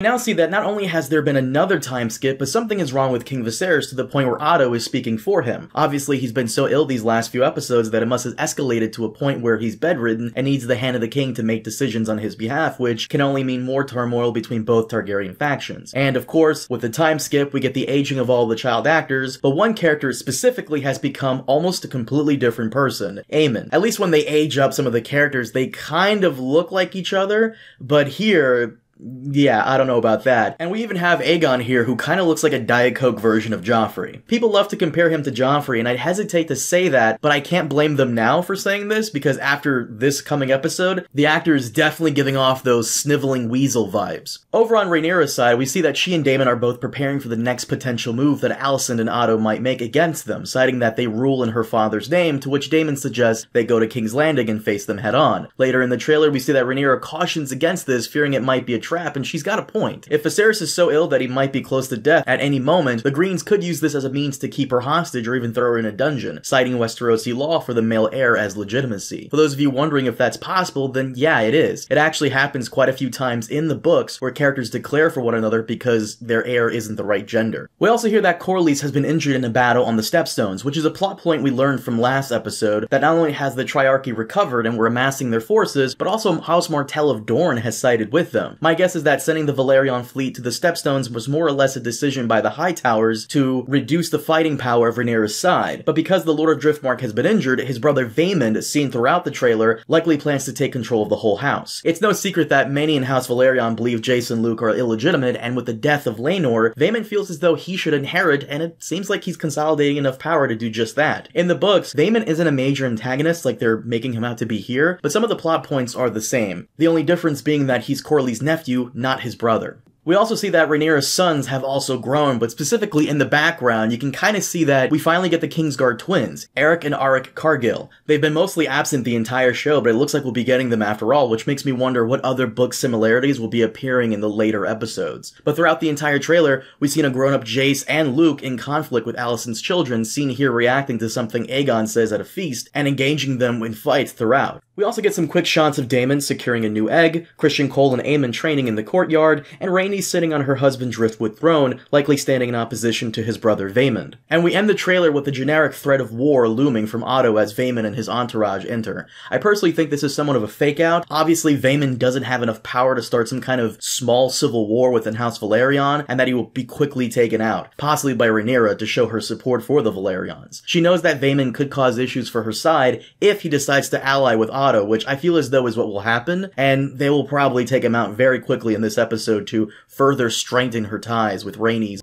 We now see that not only has there been another time skip, but something is wrong with King Viserys to the point where Otto is speaking for him. Obviously, he's been so ill these last few episodes that it must have escalated to a point where he's bedridden and needs the hand of the king to make decisions on his behalf, which can only mean more turmoil between both Targaryen factions. And of course, with the time skip, we get the aging of all the child actors, but one character specifically has become almost a completely different person, Aemon. At least when they age up some of the characters, they kind of look like each other, but here, yeah, I don't know about that. And we even have Aegon here, who kind of looks like a Diet Coke version of Joffrey. People love to compare him to Joffrey, and I'd hesitate to say that, but I can't blame them now for saying this, because after this coming episode, the actor is definitely giving off those sniveling weasel vibes. Over on Rhaenyra's side, we see that she and Daemon are both preparing for the next potential move that Alicent and Otto might make against them, citing that they rule in her father's name, to which Daemon suggests they go to King's Landing and face them head on. Later in the trailer, we see that Rhaenyra cautions against this, fearing it might be a trap, and she's got a point. If Viserys is so ill that he might be close to death at any moment, the Greens could use this as a means to keep her hostage or even throw her in a dungeon, citing Westerosi law for the male heir as legitimacy. For those of you wondering if that's possible, then yeah, it is. It actually happens quite a few times in the books where characters declare for one another because their heir isn't the right gender. We also hear that Corlys has been injured in a battle on the Stepstones, which is a plot point we learned from last episode that not only has the Triarchy recovered and were amassing their forces, but also House Martell of Dorne has sided with them. My guess is that sending the Valyrian fleet to the Stepstones was more or less a decision by the Hightowers to reduce the fighting power of Rhaenyra's side. But because the Lord of Driftmark has been injured, his brother Vaemond, seen throughout the trailer, likely plans to take control of the whole house. It's no secret that many in House Valyrian believe Jace and Luke are illegitimate, and with the death of Laenor, Vaemond feels as though he should inherit, and it seems like he's consolidating enough power to do just that. In the books, Vaemond isn't a major antagonist like they're making him out to be here, but some of the plot points are the same. The only difference being that he's Corlys' nephew, not his brother. We also see that Rhaenyra's sons have also grown, but specifically in the background, you can kind of see that we finally get the Kingsguard twins, Eric and Arik Cargill. They've been mostly absent the entire show, but it looks like we'll be getting them after all, which makes me wonder what other book similarities will be appearing in the later episodes. But throughout the entire trailer, we've seen a grown-up Jace and Luke in conflict with Alicent's children, seen here reacting to something Aegon says at a feast, and engaging them in fights throughout. We also get some quick shots of Daemon securing a new egg, Christian Cole and Aemon training in the courtyard, and Rhaenys sitting on her husband's driftwood throne, likely standing in opposition to his brother Vaemond. And we end the trailer with the generic threat of war looming from Otto as Vaemond and his entourage enter. I personally think this is somewhat of a fake-out. Obviously, Vaemond doesn't have enough power to start some kind of small civil war within House Velaryon, and that he will be quickly taken out, possibly by Rhaenyra to show her support for the Velaryons. She knows that Vaemond could cause issues for her side if he decides to ally with Otto, which I feel as though is what will happen, and they will probably take him out very quickly in this episode to further strengthen her ties with Rhaenys.